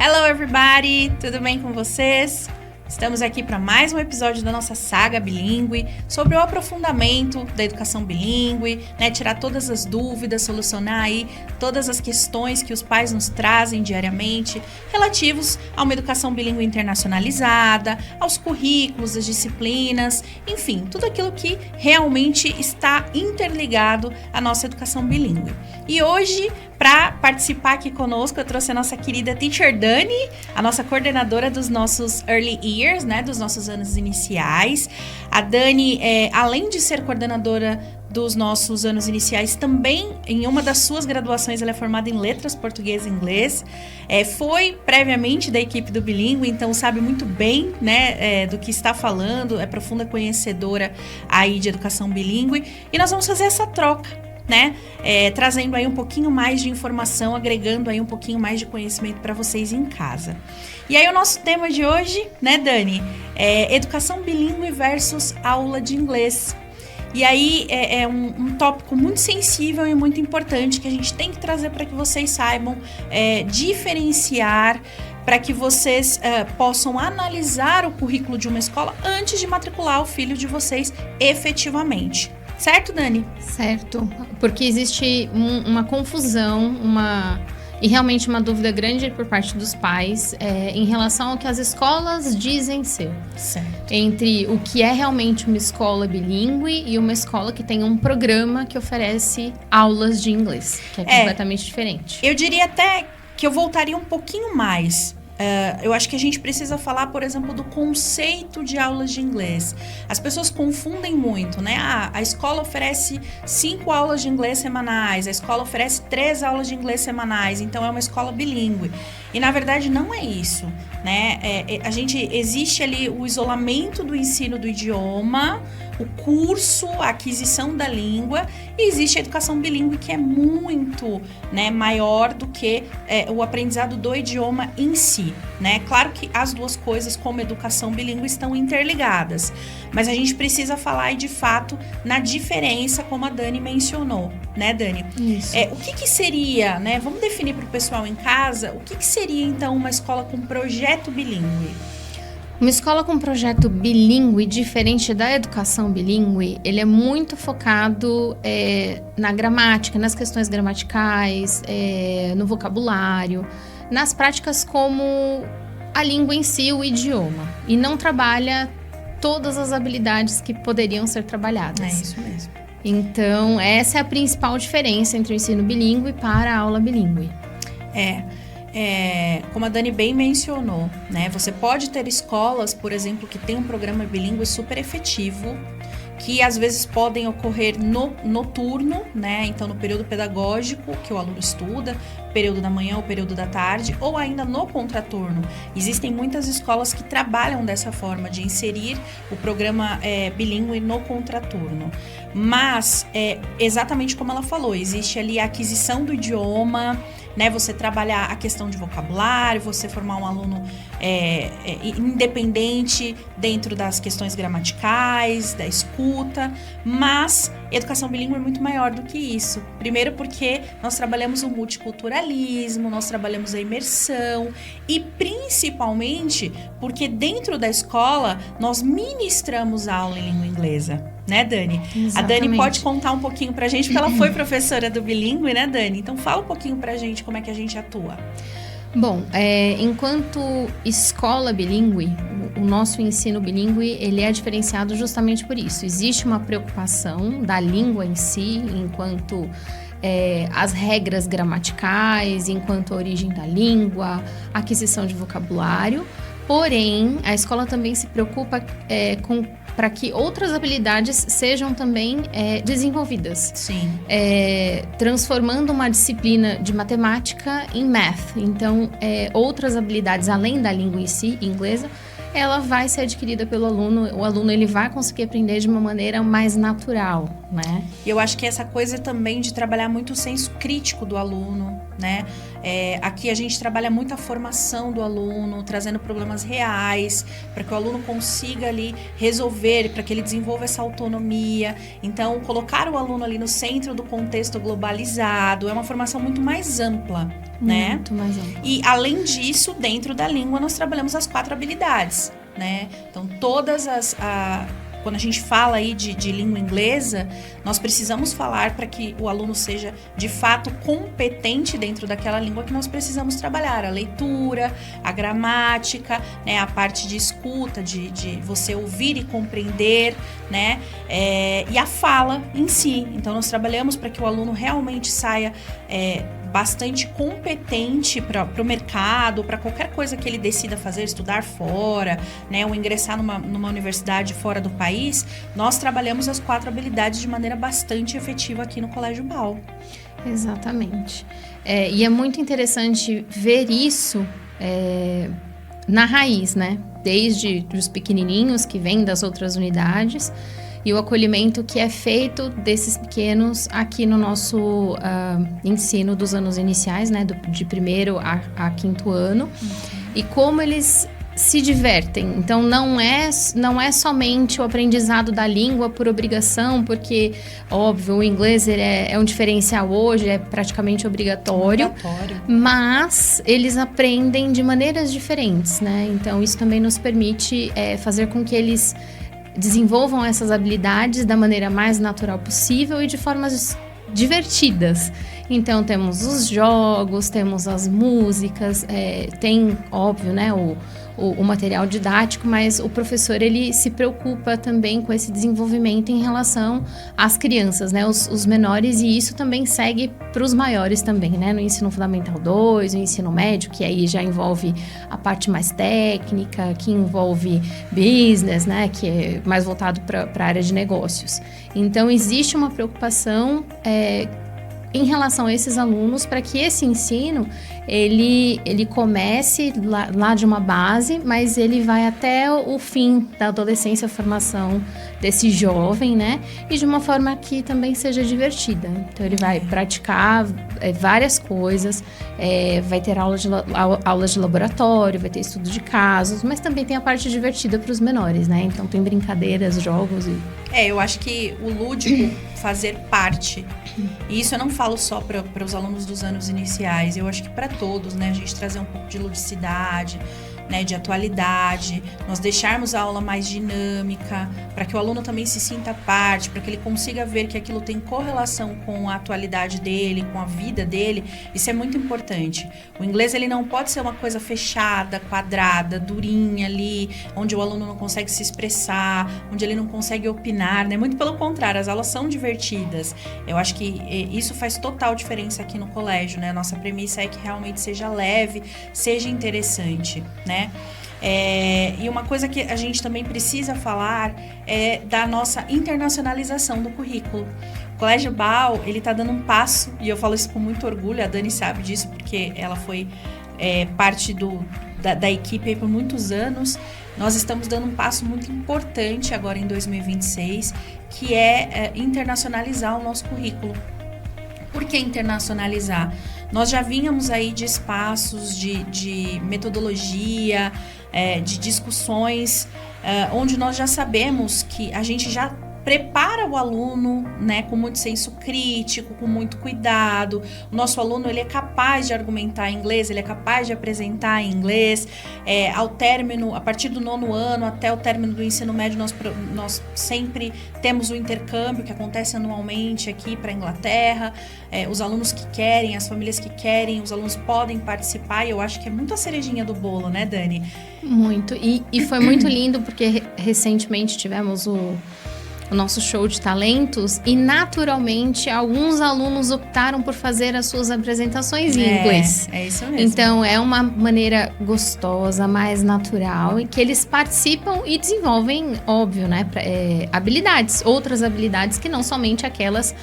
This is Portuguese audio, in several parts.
Hello everybody, tudo bem com vocês? Estamos aqui para mais um episódio da nossa saga bilíngue sobre o aprofundamento da educação bilíngue, né? Tirar todas as dúvidas, solucionar aí todas as questões que os pais nos trazem diariamente relativos a uma educação bilíngue internacionalizada, aos currículos, às disciplinas, enfim, tudo aquilo que realmente está interligado à nossa educação bilíngue. E hoje, para participar aqui conosco, eu trouxe a nossa querida Teacher Dani, a nossa coordenadora dos nossos Early Years, né, dos nossos anos iniciais. A Dani, além de ser coordenadora dos nossos anos iniciais, também em uma das suas graduações ela é formada em letras português e inglês, foi previamente da equipe do bilíngue, então sabe muito bem, né, do que está falando, é profunda conhecedora aí de educação bilíngue, e nós vamos fazer essa troca, né, trazendo aí um pouquinho mais de informação, agregando aí um pouquinho mais de conhecimento para vocês em casa. E aí o nosso tema de hoje, né, Dani, é educação bilíngue versus aula de inglês. E aí é um tópico muito sensível e muito importante que a gente tem que trazer para que vocês saibam diferenciar, para que vocês possam analisar o currículo de uma escola antes de matricular o filho de vocês efetivamente. Certo, Dani? Certo, porque existe uma confusão, e realmente uma dúvida grande por parte dos pais em relação ao que as escolas dizem ser. Certo. Entre o que é realmente uma escola bilíngue e uma escola que tem um programa que oferece aulas de inglês, que é completamente diferente. Eu diria até que eu voltaria um pouquinho mais. Eu acho que a gente precisa falar, por exemplo, do conceito de aulas de inglês. As pessoas confundem muito, né? A escola oferece 5 aulas de inglês semanais, a escola oferece 3 aulas de inglês semanais, então é uma escola bilíngue. E na verdade não é isso, né? Existe ali o isolamento do ensino do idioma, o curso, a aquisição da língua, e existe a educação bilíngue que é muito, né, maior do que o aprendizado do idioma em si, né? Claro que as duas coisas, como educação bilíngue, estão interligadas, mas a gente precisa falar aí, de fato, na diferença, como a Dani mencionou, né, Dani? Isso. O que seria, né? Vamos definir para o pessoal em casa, o que seria, então, uma escola com projeto bilíngue? Uma escola com projeto bilíngue, diferente da educação bilíngue, ele é muito focado na gramática, nas questões gramaticais, no vocabulário, nas práticas como a língua em si, o idioma. E não trabalha todas as habilidades que poderiam ser trabalhadas. É isso mesmo. Então, essa é a principal diferença entre o ensino bilíngue para a aula bilíngue. Como a Dani bem mencionou, né? Você pode ter escolas, por exemplo, que tem um programa bilíngue super efetivo, que às vezes podem ocorrer noturno, né? Então, no período pedagógico, que o aluno estuda, período da manhã ou período da tarde, ou ainda no contraturno. Existem muitas escolas que trabalham dessa forma, de inserir o programa bilíngue no contraturno. Mas, exatamente como ela falou, existe ali a aquisição do idioma, né, você trabalhar a questão de vocabulário, você formar um aluno independente dentro das questões gramaticais, da escuta, mas educação bilíngue é muito maior do que isso. Primeiro porque nós trabalhamos o multiculturalismo, nós trabalhamos a imersão e principalmente porque dentro da escola nós ministramos aula em língua inglesa. Né, Dani? Exatamente. A Dani pode contar um pouquinho pra gente, porque ela foi professora do bilíngue, né, Dani? Então fala um pouquinho pra gente como é que a gente atua. Bom, enquanto escola bilíngue, o nosso ensino bilíngue, ele é diferenciado justamente por isso. Existe uma preocupação da língua em si, enquanto as regras gramaticais, enquanto a origem da língua, aquisição de vocabulário. Porém, a escola também se preocupa para que outras habilidades sejam também desenvolvidas. Sim. Transformando uma disciplina de matemática em math. Então, outras habilidades, além da língua em si, inglesa, ela vai ser adquirida pelo aluno. O aluno ele vai conseguir aprender de uma maneira mais natural, né? E eu acho que essa coisa também de trabalhar muito o senso crítico do aluno, né? Aqui a gente trabalha muito a formação do aluno, trazendo problemas reais, para que o aluno consiga ali resolver, para que ele desenvolva essa autonomia. Então, colocar o aluno ali no centro do contexto globalizado é uma formação muito mais ampla, né? Muito mais amplo. E, além disso, dentro da língua, nós trabalhamos as 4 habilidades, né? Então, quando a gente fala aí de língua inglesa, nós precisamos falar para que o aluno seja, de fato, competente dentro daquela língua que nós precisamos trabalhar. A leitura, a gramática, né? A parte de escuta, de você ouvir e compreender, né? E a fala em si. Então, nós trabalhamos para que o aluno realmente saia bastante competente para o mercado, para qualquer coisa que ele decida fazer, estudar fora, né, ou ingressar numa universidade fora do país. Nós trabalhamos as 4 habilidades de maneira bastante efetiva aqui no Colégio BAU. Exatamente. E é muito interessante ver isso na raiz, né? Desde os pequenininhos que vêm das outras unidades e o acolhimento que é feito desses pequenos aqui no nosso ensino dos anos iniciais, né? De 1º a 5º ano. E como eles se divertem. Então, não é somente o aprendizado da língua por obrigação, porque, óbvio, o inglês ele é um diferencial hoje, é praticamente obrigatório. Mas eles aprendem de maneiras diferentes, né? Então, isso também nos permite fazer com que eles desenvolvam essas habilidades da maneira mais natural possível e de formas divertidas. Então, temos os jogos, temos as músicas, tem, óbvio, né, o material didático, mas o professor, ele se preocupa também com esse desenvolvimento em relação às crianças, né, os menores, e isso também segue para os maiores também, né, no ensino fundamental 2, no ensino médio, que aí já envolve a parte mais técnica, que envolve business, né, que é mais voltado para a área de negócios. Então, existe uma preocupação em relação a esses alunos, para que esse ensino, ele comece lá de uma base, mas ele vai até o fim da adolescência, a formação desse jovem, né? E de uma forma que também seja divertida. Então, ele vai praticar várias coisas, vai ter aulas de laboratório, vai ter estudo de casos, mas também tem a parte divertida para os menores, né? Então, tem brincadeiras, jogos e... eu acho que o lúdico fazer parte, e isso eu não falo só para os alunos dos anos iniciais, eu acho que para todos, né? A gente trazer um pouco de ludicidade, né, de atualidade, nós deixarmos a aula mais dinâmica, para que o aluno também se sinta parte, para que ele consiga ver que aquilo tem correlação com a atualidade dele, com a vida dele. Isso é muito importante. O inglês, ele não pode ser uma coisa fechada, quadrada, durinha ali, onde o aluno não consegue se expressar, onde ele não consegue opinar, né? Muito pelo contrário, as aulas são divertidas. Eu acho que isso faz total diferença aqui no colégio, né? A nossa premissa é que realmente seja leve, seja interessante, né? E uma coisa que a gente também precisa falar é da nossa internacionalização do currículo. O Colégio BAU, ele tá dando um passo, e eu falo isso com muito orgulho, a Dani sabe disso, porque ela foi parte da equipe aí por muitos anos. Nós estamos dando um passo muito importante agora em 2026, que é internacionalizar o nosso currículo. Por que internacionalizar? Nós já vínhamos aí de espaços de metodologia, de discussões, onde nós já sabemos que a gente já prepara o aluno, né, com muito senso crítico, com muito cuidado. O nosso aluno, ele é capaz de argumentar em inglês, ele é capaz de apresentar em inglês. A partir do 9º ano até o término do ensino médio, nós sempre temos o intercâmbio que acontece anualmente aqui para a Inglaterra. Os alunos que querem, as famílias que querem, os alunos podem participar, e eu acho que é muito a cerejinha do bolo, né, Dani? Muito, e foi muito lindo, porque recentemente tivemos o nosso show de talentos, e naturalmente alguns alunos optaram por fazer as suas apresentações em inglês. É isso mesmo. Então é uma maneira gostosa, mais natural, em que eles participam e desenvolvem, óbvio, né, outras habilidades que não somente aquelas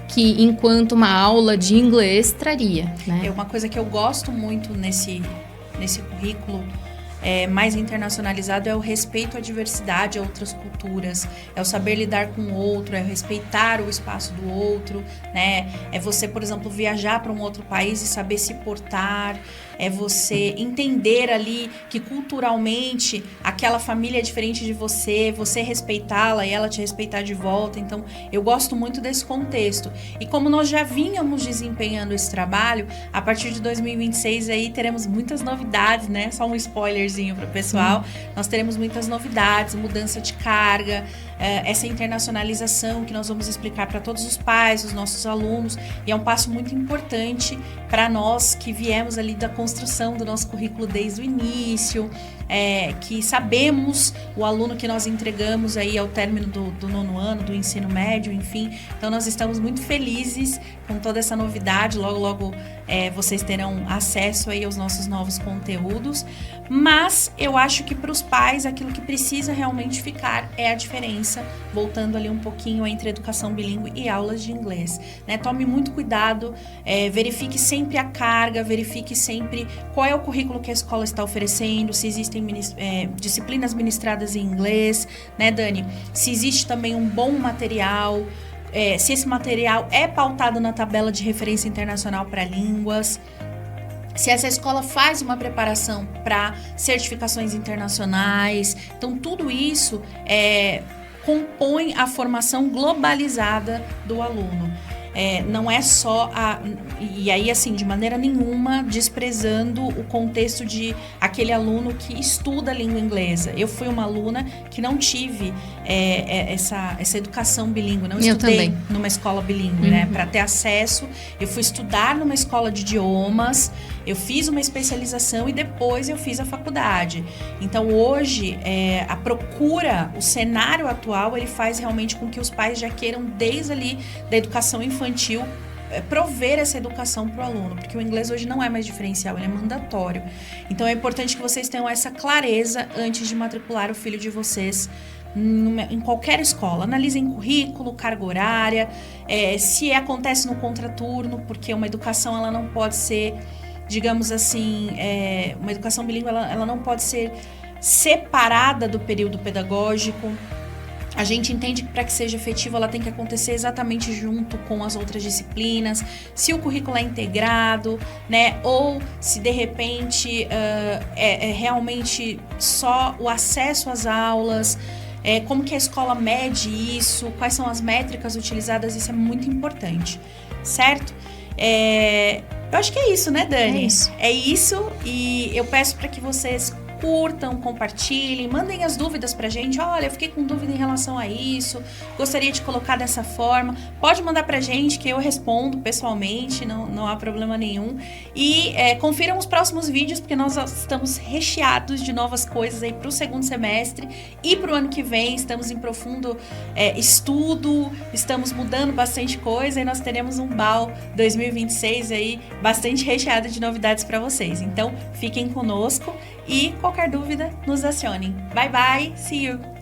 que enquanto uma aula de inglês traria, né? Uma coisa que eu gosto muito nesse currículo mais internacionalizado é o respeito à diversidade, a outras culturas, é o saber lidar com o outro, é respeitar o espaço do outro, né? É você, por exemplo, viajar para um outro país e saber se portar, é você entender ali que culturalmente aquela família é diferente de você respeitá-la e ela te respeitar de volta. Então, eu gosto muito desse contexto. E como nós já vínhamos desempenhando esse trabalho, a partir de 2026 aí teremos muitas novidades, né? Só um spoilerzinho para o pessoal. Nós teremos muitas novidades, mudança de carga, essa internacionalização que nós vamos explicar para todos os pais, os nossos alunos, e é um passo muito importante para nós que viemos ali da construção do nosso currículo desde o início, que sabemos o aluno que nós entregamos aí ao término do 9º ano, do ensino médio, enfim. Então, nós estamos muito felizes com toda essa novidade. Logo, logo, vocês terão acesso aí aos nossos novos conteúdos. Mas eu acho que para os pais, aquilo que precisa realmente ficar é a diferença, voltando ali um pouquinho entre educação bilíngue e aulas de inglês, né? Tome muito cuidado, verifique sempre a carga, verifique sempre qual é o currículo que a escola está oferecendo, se existem disciplinas ministradas em inglês, né, Dani? Se existe também um bom material, se esse material é pautado na tabela de referência internacional para línguas, se essa escola faz uma preparação para certificações internacionais. Então, tudo isso compõe a formação globalizada do aluno. Não é só e aí, assim, de maneira nenhuma desprezando o contexto de aquele aluno que estuda a língua inglesa. Eu fui uma aluna que não tive essa educação bilíngue, não estudei numa escola bilíngue, né? Para ter acesso, eu fui estudar numa escola de idiomas, eu fiz uma especialização e depois eu fiz a faculdade. Então, hoje, a procura, o cenário atual, ele faz realmente com que os pais já queiram, desde ali da educação infantil, prover essa educação para o aluno, porque o inglês hoje não é mais diferencial, ele é mandatório. Então, é importante que vocês tenham essa clareza antes de matricular o filho de vocês em qualquer escola. Analisem currículo, carga horária, se acontece no contraturno, porque uma educação ela não pode ser, digamos assim, uma educação bilíngue ela não pode ser separada do período pedagógico. A gente entende que para que seja efetivo ela tem que acontecer exatamente junto com as outras disciplinas, se o currículo é integrado, né? Ou se de repente realmente só o acesso às aulas, como que a escola mede isso, quais são as métricas utilizadas, isso é muito importante, certo? Eu acho que é isso, né, Dani? É isso, e eu peço para que vocês curtam, compartilhem, mandem as dúvidas pra gente. Olha, eu fiquei com dúvida em relação a isso, gostaria de colocar dessa forma. Pode mandar pra gente que eu respondo pessoalmente, não há problema nenhum. E confiram os próximos vídeos, porque nós estamos recheados de novas coisas aí pro 2º semestre e pro ano que vem. Estamos em profundo estudo, estamos mudando bastante coisa e nós teremos um BAL 2026 aí bastante recheado de novidades para vocês. Então, fiquem conosco e qualquer dúvida, nos acionem. Bye, bye. See you.